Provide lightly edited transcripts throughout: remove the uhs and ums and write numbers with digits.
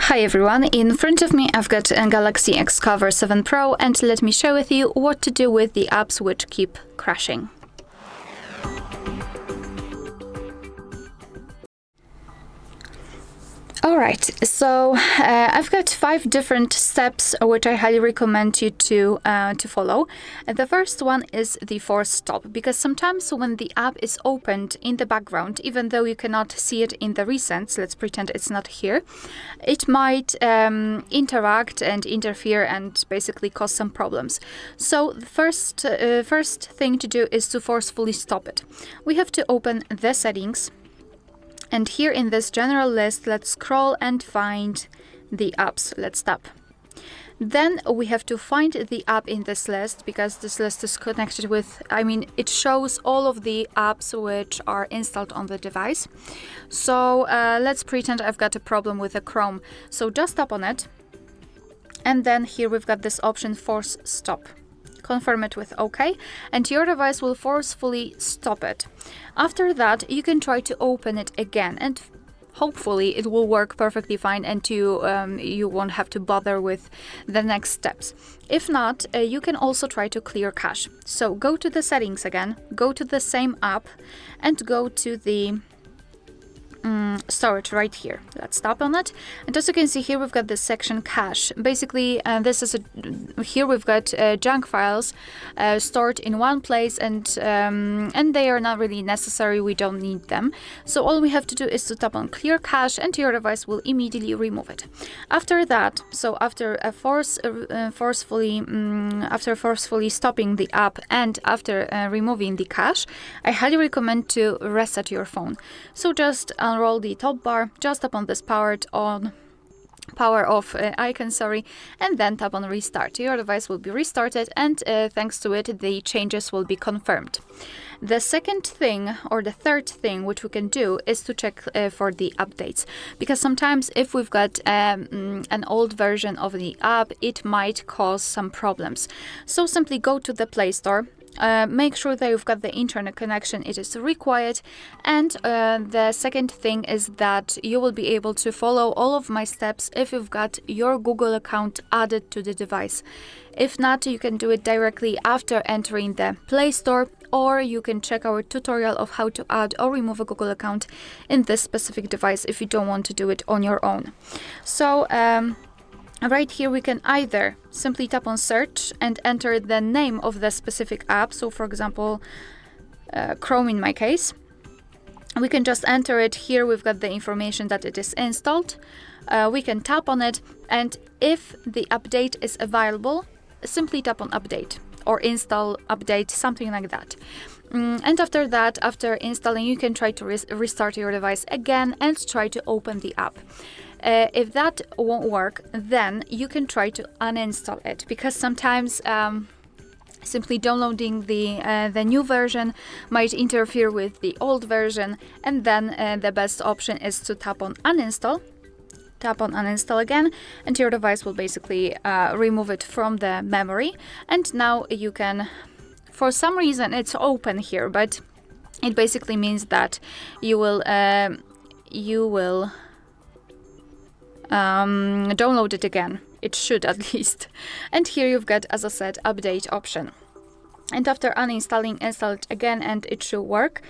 Hi everyone, in front of me I've got a Galaxy XCover7 Pro, and let me share with you what to do with the apps which keep crashing. Alright, so I've got 5 different steps which I highly recommend you to follow. The first one is the force stop, because sometimes when the app is opened in the background, even though you cannot see it in the recents, let's pretend it's not here, it might interact and interfere and basically cause some problems. So the first thing to do is to forcefully stop it. We have to open the settings. And here in this general list, let's scroll and find the apps. Let's tap. Then we have to find the app in this list, because this list is connected with, it shows all of the apps which are installed on the device. So let's pretend I've got a problem with a Chrome. So just tap on it. And then here we've got this option, force stop. Confirm it with OK, and your device will forcefully stop it. After that, you can try to open it again, and hopefully it will work perfectly fine, and you won't have to bother with the next steps. If not, you can also try to clear cache. So go to the settings again, go to the same app, and go to the storage right here. Let's tap on it, and as you can see here, we've got this section cache. Basically, here we've got junk files stored in one place, and they are not really necessary. We don't need them. So all we have to do is to tap on clear cache, and your device will immediately remove it. After that, so after forcefully stopping the app and after removing the cache, I highly recommend to reset your phone. So just unroll the top bar, just tap on this power off icon, and then tap on restart. Your device will be restarted, and thanks to it, the changes will be confirmed. The second thing, or the third thing which we can do, is to check for the updates, because sometimes if we've got an old version of the app, it might cause some problems. So simply go to the Play Store. Make sure that you've got the internet connection, it is required. And the second thing is that you will be able to follow all of my steps if you've got your Google account added to the device. If not, you can do it directly after entering the Play Store, or you can check our tutorial of how to add or remove a Google account in this specific device if you don't want to do it on your own. So right here we can either simply tap on search and enter the name of the specific app. So for example, Chrome in my case. We can just enter it. Here we've got the information that it is installed. We can tap on it, and if the update is available, simply tap on update or install update, something like that. And after that, after installing, you can try to restart your device again and try to open the app. If that won't work, then you can try to uninstall it, because sometimes simply downloading the new version might interfere with the old version, and then the best option is to tap on uninstall. Tap on uninstall again, and your device will basically remove it from the memory. And now you can, for some reason it's open here, but it basically means that you will download it again. It should, at least. And here you've got, as I said, update option. And after uninstalling, install it again, and it should work.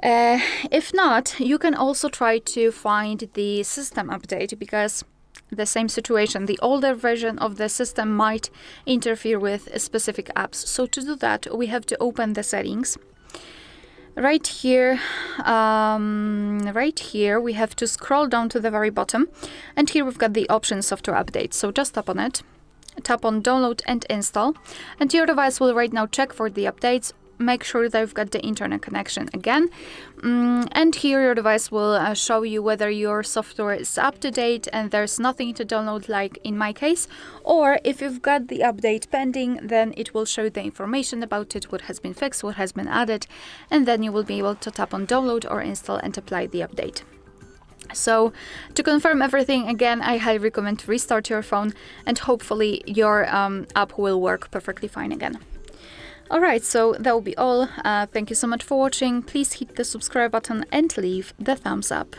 If not, you can also try to find the system update, because the same situation, the older version of the system might interfere with specific apps. So to do that, we have to open the settings. Right here, we have to scroll down to the very bottom, and here we've got the option software update. So just tap on it, tap on download and install, and your device will right now check for the updates. Make sure that you've got the internet connection again, and here your device will show you whether your software is up to date and there's nothing to download, like in my case, or if you've got the update pending, then it will show the information about it, what has been fixed, what has been added, and then you will be able to tap on download or install and apply the update. So to confirm everything again, I highly recommend to restart your phone, and hopefully your app will work perfectly fine again. Alright, so that will be all. Thank you so much for watching. Please hit the subscribe button and leave the thumbs up.